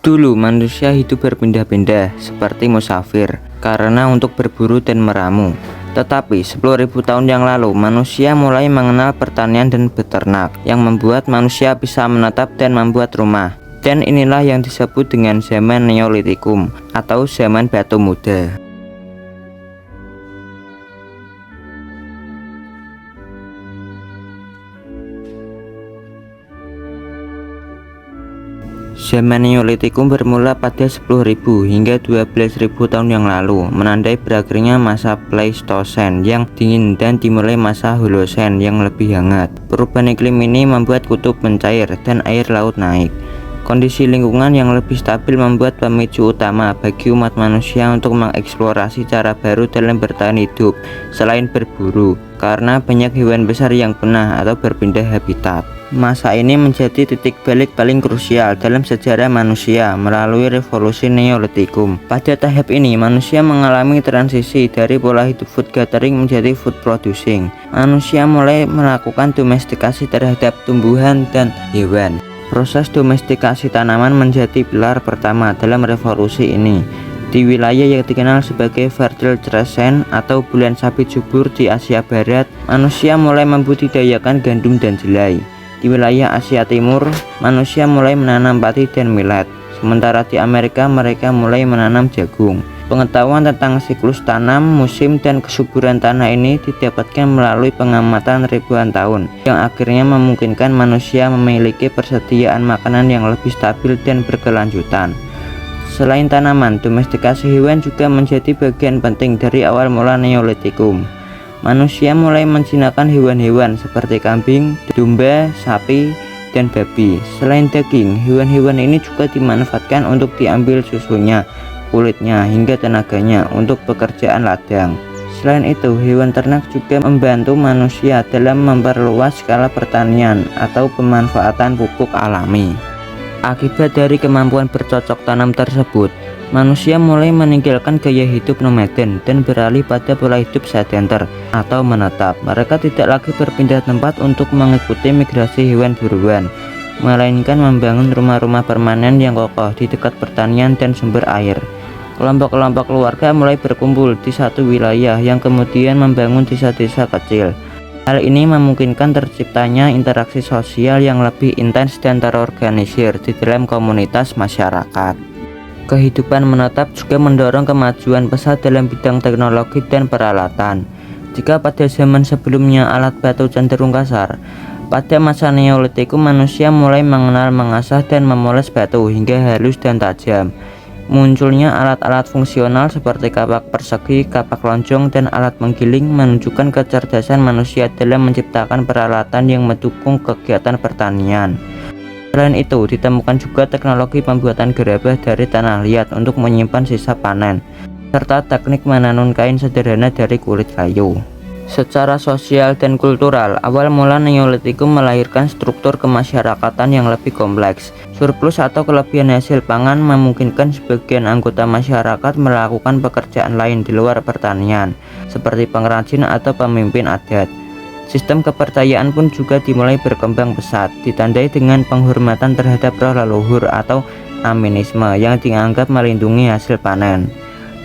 Dulu manusia hidup berpindah-pindah seperti musafir karena untuk berburu dan meramu. Tetapi 10.000 tahun yang lalu manusia mulai mengenal pertanian dan beternak yang membuat manusia bisa menetap dan membuat rumah. Dan inilah yang disebut dengan zaman Neolitikum atau zaman batu muda. Zaman Neolitikum bermula pada 10.000 hingga 12.000 tahun yang lalu, menandai berakhirnya masa Pleistosen yang dingin dan dimulai masa Holosen yang lebih hangat. Perubahan iklim ini membuat kutub mencair dan air laut naik. Kondisi lingkungan yang lebih stabil membuat pemicu utama bagi umat manusia untuk mengeksplorasi cara baru dalam bertahan hidup selain berburu, karena banyak hewan besar yang punah atau berpindah habitat. Masa ini menjadi titik balik paling krusial dalam sejarah manusia melalui revolusi Neolitikum. Pada tahap ini, manusia mengalami transisi dari pola hidup food gathering menjadi food producing. Manusia mulai melakukan domestikasi terhadap tumbuhan dan hewan. Proses domestikasi tanaman menjadi pilar pertama dalam revolusi ini. Di wilayah yang dikenal sebagai Fertile Crescent atau bulan sabit subur di Asia Barat, manusia mulai membudidayakan gandum dan jelai. Di wilayah Asia Timur, manusia mulai menanam padi dan millet, sementara di Amerika mereka mulai menanam jagung. Pengetahuan tentang siklus tanam, musim, dan kesuburan tanah ini didapatkan melalui pengamatan ribuan tahun, yang akhirnya memungkinkan manusia memiliki persediaan makanan yang lebih stabil dan berkelanjutan. Selain tanaman, domestikasi hewan juga menjadi bagian penting dari awal mula Neolitikum. Manusia mulai menjinakkan hewan-hewan seperti kambing, domba, sapi, dan babi. Selain daging, hewan-hewan ini juga dimanfaatkan untuk diambil susunya, kulitnya, hingga tenaganya untuk pekerjaan ladang. Selain itu, hewan ternak juga membantu manusia dalam memperluas skala pertanian atau pemanfaatan pupuk alami. Akibat dari kemampuan bercocok tanam tersebut, manusia mulai meninggalkan gaya hidup nomaden dan beralih pada pola hidup sedenter atau menetap. Mereka tidak lagi berpindah tempat untuk mengikuti migrasi hewan buruan, melainkan membangun rumah-rumah permanen yang kokoh di dekat pertanian dan sumber air. Kelompok-kelompok keluarga mulai berkumpul di satu wilayah yang kemudian membangun desa-desa kecil. Hal ini memungkinkan terciptanya interaksi sosial yang lebih intens dan terorganisir di dalam komunitas masyarakat. Kehidupan menetap juga mendorong kemajuan pesat dalam bidang teknologi dan peralatan. Jika pada zaman sebelumnya alat batu cenderung kasar, pada masa Neolitikum manusia mulai mengenal, mengasah, dan memoles batu hingga halus dan tajam. Munculnya alat-alat fungsional seperti kapak persegi, kapak lonjong, dan alat menggiling menunjukkan kecerdasan manusia dalam menciptakan peralatan yang mendukung kegiatan pertanian. Selain itu, ditemukan juga teknologi pembuatan gerabah dari tanah liat untuk menyimpan sisa panen, serta teknik menenun kain sederhana dari kulit kayu. Secara sosial dan kultural, awal mula Neolitikum melahirkan struktur kemasyarakatan yang lebih kompleks. Surplus atau kelebihan hasil pangan memungkinkan sebagian anggota masyarakat melakukan pekerjaan lain di luar pertanian, seperti pengrajin atau pemimpin adat. Sistem kepercayaan pun juga dimulai berkembang pesat, ditandai dengan penghormatan terhadap roh leluhur atau aminisme yang dianggap melindungi hasil panen.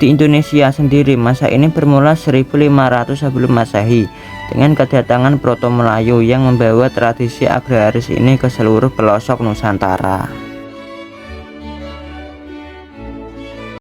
Di Indonesia sendiri, masa ini bermula 1500 sebelum Masehi dengan kedatangan Proto Melayu yang membawa tradisi agraris ini ke seluruh pelosok Nusantara.